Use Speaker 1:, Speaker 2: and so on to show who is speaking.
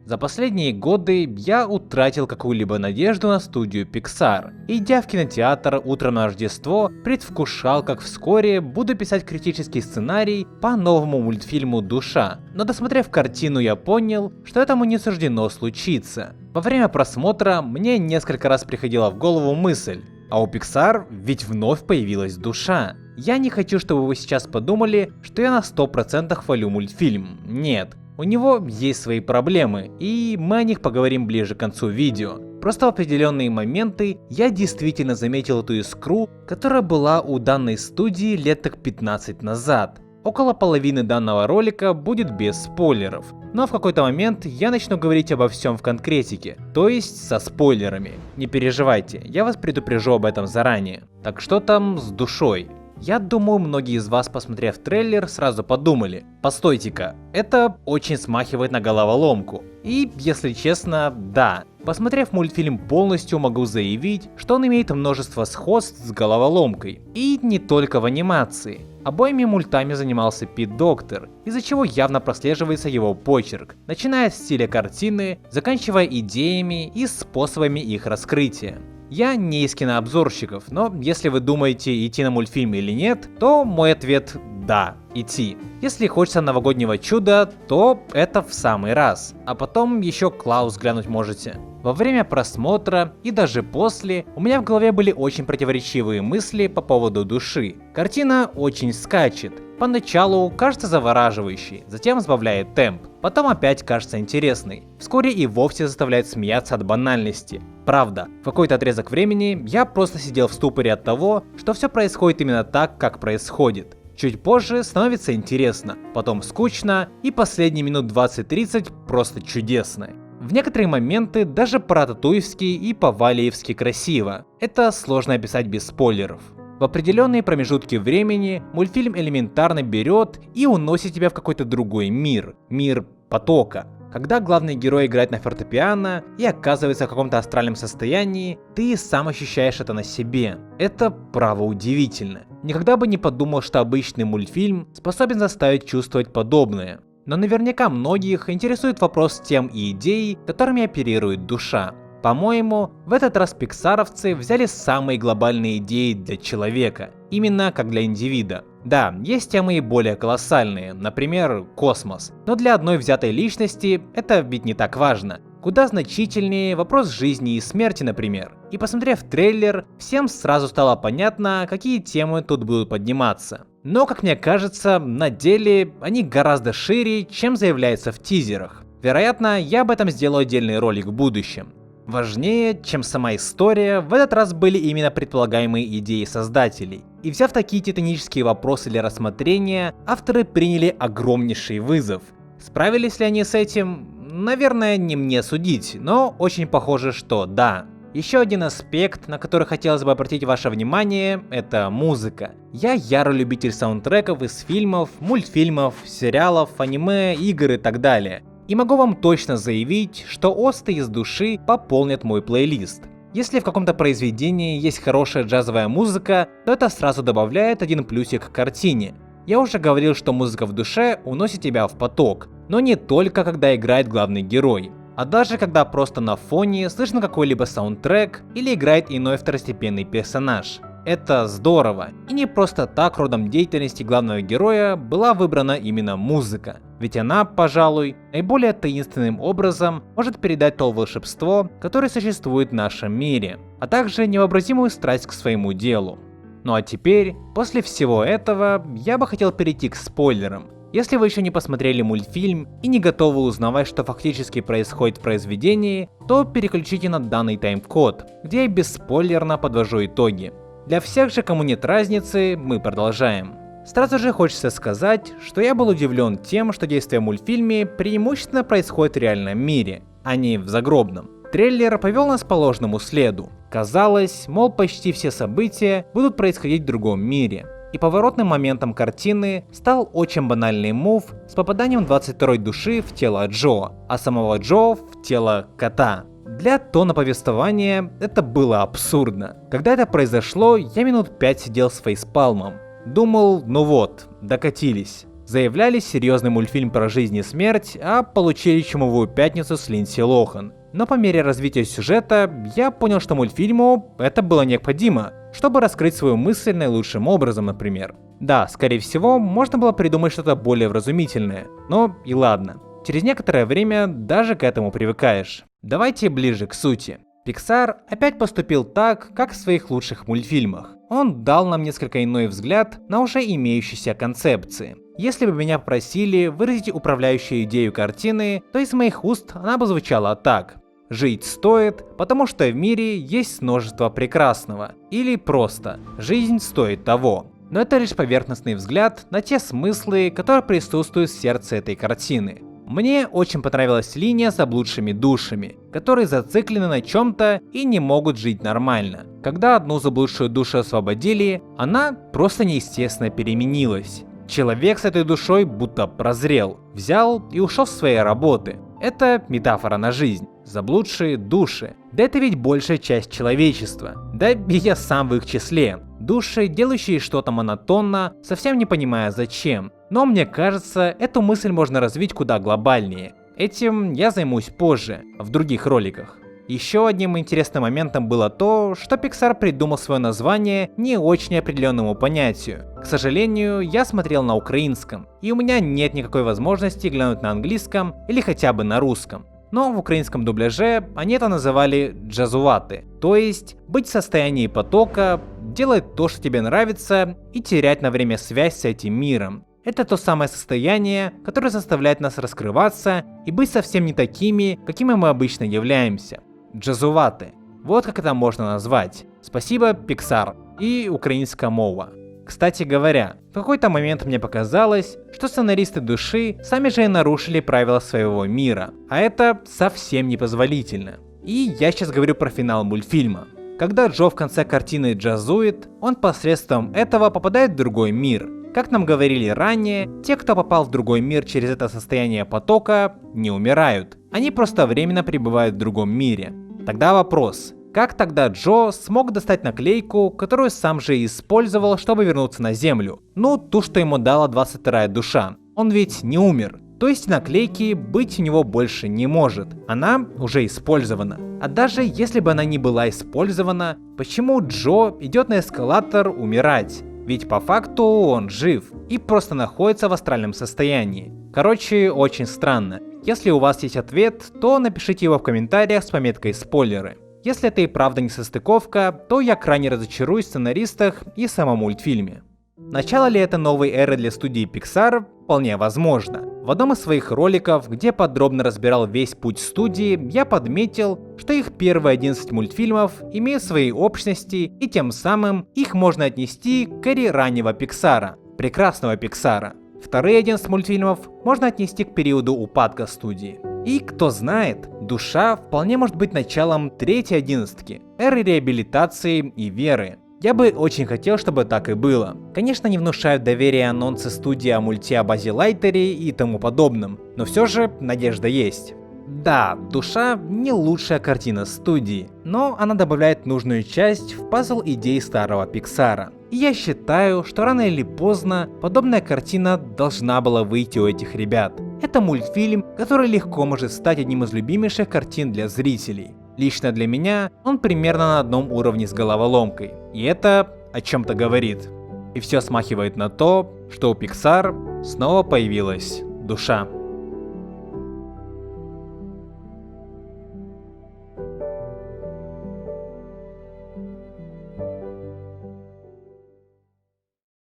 Speaker 1: За последние годы я утратил какую-либо надежду на студию Pixar. Идя в кинотеатр утром на Рождество, предвкушал, как вскоре буду писать критический сценарий по новому мультфильму «Душа». Но досмотрев картину, я понял, что этому не суждено случиться. Во время просмотра мне несколько раз приходила в голову мысль: а у Pixar ведь вновь появилась «Душа». Я не хочу, чтобы вы сейчас подумали, что я на 100% хвалю мультфильм. Нет. У него есть свои проблемы, и мы о них поговорим ближе к концу видео. Просто в определенные моменты я действительно заметил эту искру, которая была у данной студии лет так 15 назад. Около половины данного ролика будет без спойлеров, но в какой-то момент я начну говорить обо всем в конкретике, то есть со спойлерами. Не переживайте, я вас предупрежу об этом заранее. Так что там с «Душой»? Я думаю, многие из вас, посмотрев трейлер, сразу подумали: постойте-ка, это очень смахивает на головоломку. И, если честно, да. Посмотрев мультфильм полностью, могу заявить, что он имеет множество сходств с головоломкой. И не только в анимации. Обоими мультами занимался Пит Доктор, из-за чего явно прослеживается его почерк, начиная с стиля картины, заканчивая идеями и способами их раскрытия. Я не из кинообзорщиков, но если вы думаете, идти на мультфильм или нет, то мой ответ – да, идти. Если хочется новогоднего чуда, то это в самый раз. А потом еще Клаус глянуть можете. Во время просмотра и даже после у меня в голове были очень противоречивые мысли по поводу «Души». Картина очень скачет. Поначалу кажется завораживающей, затем сбавляет темп, потом опять кажется интересной. Вскоре и вовсе заставляет смеяться от банальности. Правда, в какой-то отрезок времени я просто сидел в ступоре от того, что все происходит именно так, как происходит. Чуть позже становится интересно, потом скучно, и последние минут 20-30 просто чудесно. В некоторые моменты даже по-рататуевски и по-валиевски красиво. Это сложно описать без спойлеров. В определенные промежутки времени мультфильм элементарно берет и уносит тебя в какой-то другой мир. Мир потока. Когда главный герой играет на фортепиано и оказывается в каком-то астральном состоянии, ты сам ощущаешь это на себе. Это право удивительно. Никогда бы не подумал, что обычный мультфильм способен заставить чувствовать подобное. Но наверняка многих интересует вопрос тем и идей, которыми оперирует «Душа». По-моему, в этот раз пиксаровцы взяли самые глобальные идеи для человека, именно как для индивида. Да, есть темы и более колоссальные, например, космос, но для одной взятой личности это ведь не так важно. Куда значительнее вопрос жизни и смерти, например. И посмотрев трейлер, всем сразу стало понятно, какие темы тут будут подниматься. Но, как мне кажется, на деле они гораздо шире, чем заявляется в тизерах. Вероятно, я об этом сделаю отдельный ролик в будущем. Важнее, чем сама история, в этот раз были именно предполагаемые идеи создателей. И взяв такие титанические вопросы для рассмотрения, авторы приняли огромнейший вызов. Справились ли они с этим? Наверное, не мне судить, но очень похоже, что да. Еще один аспект, на который хотелось бы обратить ваше внимание, это музыка. Я ярый любитель саундтреков из фильмов, мультфильмов, сериалов, аниме, игр и так далее. И могу вам точно заявить, что осты из «Души» пополнят мой плейлист. Если в каком-то произведении есть хорошая джазовая музыка, то это сразу добавляет один плюсик к картине. Я уже говорил, что музыка в «Душе» уносит тебя в поток, но не только когда играет главный герой, а даже когда просто на фоне слышно какой-либо саундтрек или играет иной второстепенный персонаж. Это здорово, и не просто так родом деятельности главного героя была выбрана именно музыка, ведь она, пожалуй, наиболее таинственным образом может передать то волшебство, которое существует в нашем мире, а также невообразимую страсть к своему делу. Ну а теперь, после всего этого, я бы хотел перейти к спойлерам. Если вы еще не посмотрели мультфильм и не готовы узнавать, что фактически происходит в произведении, то переключите на данный тайм-код, где я бесспойлерно подвожу итоги. Для всех же, кому нет разницы, мы продолжаем. Сразу же хочется сказать, что я был удивлен тем, что действие в мультфильме преимущественно происходит в реальном мире, а не в загробном. Трейлер повел нас по ложному следу. Казалось, мол, почти все события будут происходить в другом мире. И поворотным моментом картины стал очень банальный мув с попаданием 22-й души в тело Джо, а самого Джо в тело кота. Для тона повествования это было абсурдно. Когда это произошло, я минут 5 сидел с фейспалмом. Думал, ну вот, докатились. Заявляли серьезный мультфильм про жизнь и смерть, а получили чумовую пятницу с Линдси Лохан. Но по мере развития сюжета я понял, что мультфильму это было необходимо, чтобы раскрыть свою мысль наилучшим образом, например. Да, скорее всего, можно было придумать что-то более вразумительное, но и ладно. Через некоторое время даже к этому привыкаешь. Давайте ближе к сути. Pixar опять поступил так, как в своих лучших мультфильмах. Он дал нам несколько иной взгляд на уже имеющиеся концепции. Если бы меня попросили выразить управляющую идею картины, то из моих уст она бы звучала так. Жить стоит, потому что в мире есть множество прекрасного. Или просто жизнь стоит того. Но это лишь поверхностный взгляд на те смыслы, которые присутствуют в сердце этой картины. Мне очень понравилась линия с заблудшими душами, которые зациклены на чем-то и не могут жить нормально. Когда одну заблудшую душу освободили, она просто неестественно переменилась. Человек с этой душой будто прозрел, взял и ушел с своей работы. Это метафора на жизнь. Заблудшие души. Да это ведь большая часть человечества. Да и я сам в их числе. Души, делающие что-то монотонно, совсем не понимая зачем. Но мне кажется, эту мысль можно развить куда глобальнее. Этим я займусь позже, в других роликах. Еще одним интересным моментом было то, что Pixar придумал свое название не очень определенному понятию. К сожалению, я смотрел на украинском, и у меня нет никакой возможности глянуть на английском или хотя бы на русском. Но в украинском дубляже они это называли джазувати, то есть быть в состоянии потока, делать то, что тебе нравится, и терять на время связь с этим миром. Это то самое состояние, которое заставляет нас раскрываться и быть совсем не такими, какими мы обычно являемся. Джазувати. Вот как это можно назвать. Спасибо, Pixar и украинская мова. Кстати говоря, в какой-то момент мне показалось, что сценаристы души сами же и нарушили правила своего мира, а это совсем непозволительно. И я сейчас говорю про финал мультфильма. Когда Джо в конце картины джазует, он посредством этого попадает в другой мир. Как нам говорили ранее, те, кто попал в другой мир через это состояние потока, не умирают. Они просто временно пребывают в другом мире. Тогда вопрос. Как тогда Джо смог достать наклейку, которую сам же и использовал, чтобы вернуться на Землю? Ну, ту, что ему дала 22-я душа. Он ведь не умер. То есть наклейки быть у него больше не может. Она уже использована. А даже если бы она не была использована, почему Джо идет на эскалатор умирать? Ведь по факту он жив и просто находится в астральном состоянии. Короче, очень странно. Если у вас есть ответ, то напишите его в комментариях с пометкой «спойлеры». Если это и правда не состыковка, то я крайне разочаруюсь в сценаристах и самом мультфильме. Начало ли это новой эры для студии Pixar? Вполне возможно. В одном из своих роликов, где подробно разбирал весь путь студии, я подметил, что их первые 11 мультфильмов имеют свои общности, и тем самым их можно отнести к эре раннего Pixar, прекрасного Pixar. Вторые 11 мультфильмов можно отнести к периоду упадка студии. И кто знает, душа вполне может быть началом третьей 11-ки, эры реабилитации и веры. Я бы очень хотел, чтобы так и было. Конечно, не внушают доверия анонсы студии о мульте о Баззе Лайтере и тому подобном, но все же надежда есть. Да, душа не лучшая картина студии, но она добавляет нужную часть в пазл идей старого Пиксара. И я считаю, что рано или поздно подобная картина должна была выйти у этих ребят. Это мультфильм, который легко может стать одним из любимейших картин для зрителей. Лично для меня он примерно на одном уровне с головоломкой, и это о чем-то говорит. И все смахивает на то, что у Pixar снова появилась душа.